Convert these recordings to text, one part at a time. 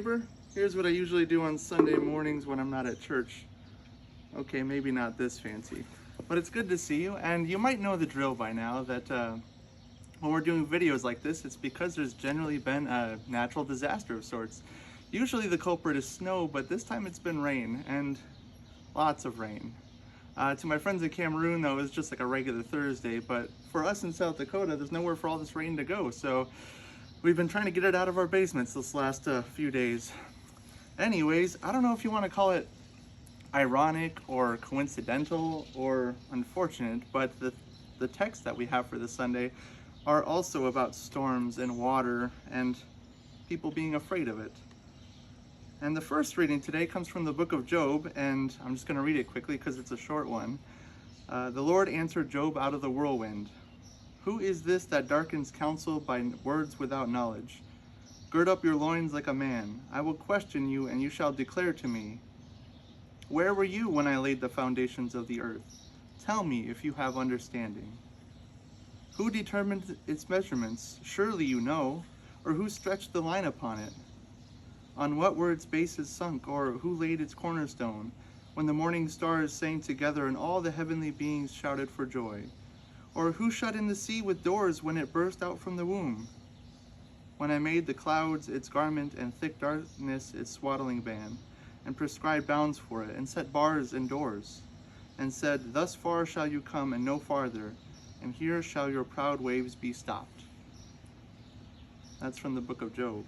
neighbor? Here's what I usually do on Sunday mornings when I'm not at church. Okay, maybe not this fancy, but it's good to see you. And you might know the drill by now that when we're doing videos like this, it's because there's generally been a natural disaster of sorts. Usually the culprit is snow, but this time it's been rain, and lots of rain. To my friends in Cameroon, though, it's just like a regular Thursday, but for us in South Dakota, there's nowhere for all this rain to go, so we've been trying to get it out of our basements this last few days. Anyways, I don't know if you want to call it ironic or coincidental or unfortunate, but the texts that we have for this Sunday are also about storms and water and people being afraid of it. And the first reading today comes from the book of Job, and I'm just going to read it quickly because it's a short one. The Lord answered Job out of the whirlwind. Who is this that darkens counsel by words without knowledge? Gird up your loins like a man. I will question you, and you shall declare to me. Where were you when I laid the foundations of the earth? Tell me if you have understanding. Who determined its measurements? Surely you know. Or who stretched the line upon it? On what were its bases sunk, or who laid its cornerstone? When the morning stars sang together, and all the heavenly beings shouted for joy. Or who shut in the sea with doors when it burst out from the womb? When I made the clouds its garment, and thick darkness its swaddling band, and prescribed bounds for it, and set bars and doors, and said, Thus far shall you come, and no farther, and here shall your proud waves be stopped. That's from the book of Job.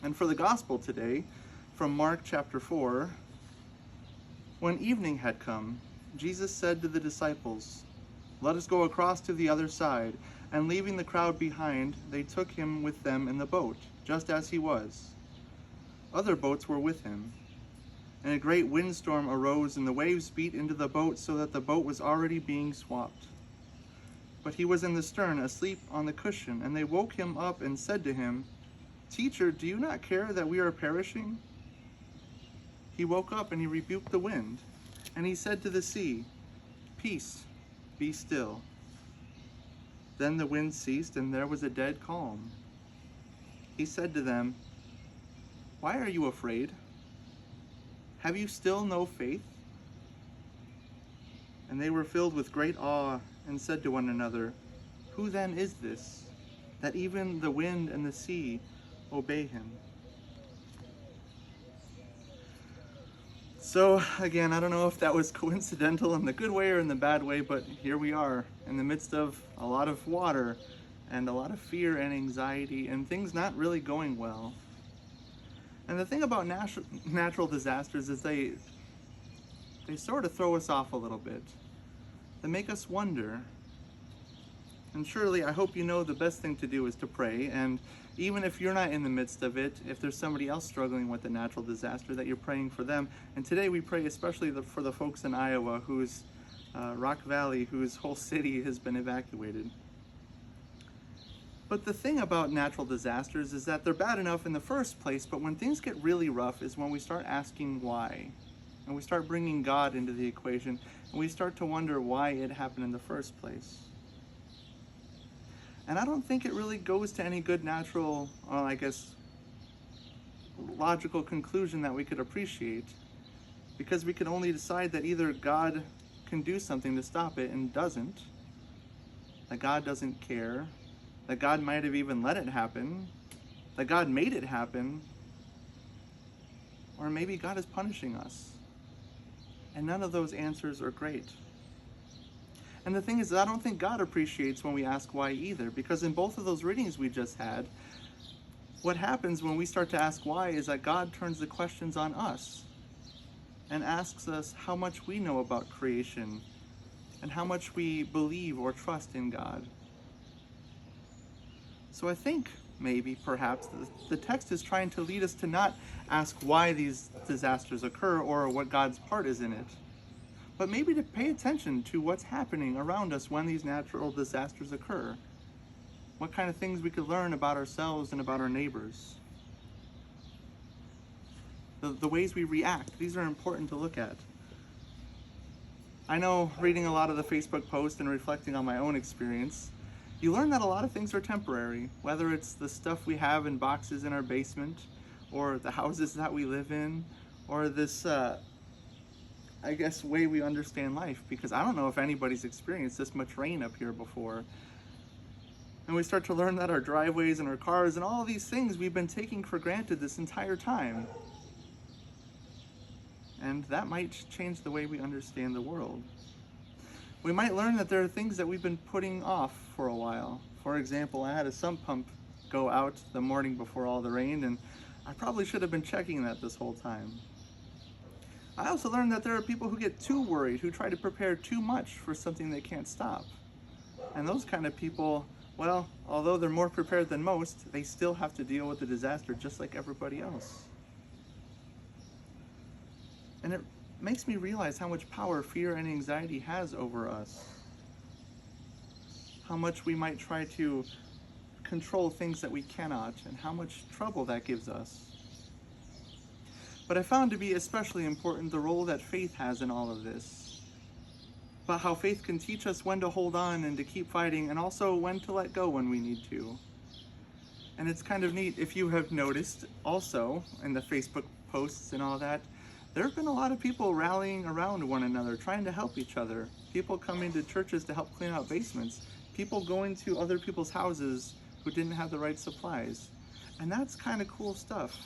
And for the gospel today, from Mark chapter 4, when evening had come, Jesus said to the disciples, Let us go across to the other side. And leaving the crowd behind, they took him with them in the boat, just as he was. Other boats were with him. And a great windstorm arose, and the waves beat into the boat so that the boat was already being swamped. But he was in the stern, asleep on the cushion, and they woke him up and said to him, Teacher, do you not care that we are perishing? He woke up and he rebuked the wind, and he said to the sea, Peace, be still. Then the wind ceased, and there was a dead calm. He said to them, Why are you afraid? Have you still no faith? And they were filled with great awe and said to one another, Who then is this, that even the wind and the sea obey him? So again, I don't know if that was coincidental in the good way or in the bad way, but here we are in the midst of a lot of water and a lot of fear and anxiety and things not really going well. And the thing about natural disasters is they sort of throw us off a little bit. They make us wonder. And surely, I hope you know the best thing to do is to pray. And even if you're not in the midst of it, if there's somebody else struggling with a natural disaster, that you're praying for them. And today we pray especially for the folks in Iowa whose Rock Valley, whose whole city has been evacuated. But the thing about natural disasters is that they're bad enough in the first place, but when things get really rough is when we start asking why. And we start bringing God into the equation, and we start to wonder why it happened in the first place. And I don't think it really goes to any good natural, logical conclusion that we could appreciate, because we can only decide that either God can do something to stop it and doesn't, that God doesn't care, that God might have even let it happen, that God made it happen, or maybe God is punishing us. And none of those answers are great. And the thing is, I don't think God appreciates when we ask why either, because in both of those readings we just had, what happens when we start to ask why is that God turns the questions on us and asks us how much we know about creation and how much we believe or trust in God. So I think maybe, perhaps, the text is trying to lead us to not ask why these disasters occur or what God's part is in it, but maybe to pay attention to what's happening around us when these natural disasters occur. What kind of things we could learn about ourselves and about our neighbors. The ways we react, these are important to look at. I know, reading a lot of the Facebook posts and reflecting on my own experience, you learn that a lot of things are temporary, whether it's the stuff we have in boxes in our basement, or the houses that we live in, or this, I guess, way we understand life, because I don't know if anybody's experienced this much rain up here before. And we start to learn that our driveways and our cars and all these things we've been taking for granted this entire time. And that might change the way we understand the world. We might learn that there are things that we've been putting off for a while. For example, I had a sump pump go out the morning before all the rain, and I probably should have been checking that this whole time. I also learned that there are people who get too worried, who try to prepare too much for something they can't stop. And those kind of people, well, although they're more prepared than most, they still have to deal with the disaster just like everybody else. And it makes me realize how much power fear and anxiety has over us. How much we might try to control things that we cannot, and how much trouble that gives us. But I found to be especially important the role that faith has in all of this. About how faith can teach us when to hold on and to keep fighting, and also when to let go when we need to. And it's kind of neat, if you have noticed also in the Facebook posts and all that, there have been a lot of people rallying around one another, trying to help each other. People coming to churches to help clean out basements. People going to other people's houses who didn't have the right supplies. And that's kind of cool stuff.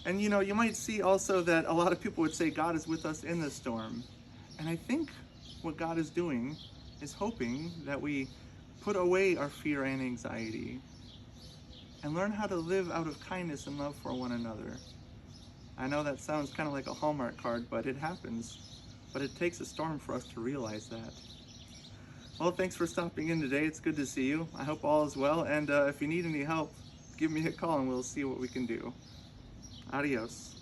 And you know, you might see also that a lot of people would say God is with us in the storm. And I think what God is doing is hoping that we put away our fear and anxiety and learn how to live out of kindness and love for one another. I know that sounds kind of like a Hallmark card, but it happens. But it takes a storm for us to realize that. Well, thanks for stopping in today. It's good to see you. I hope all is well, and if you need any help, give me a call and we'll see what we can do. Adios.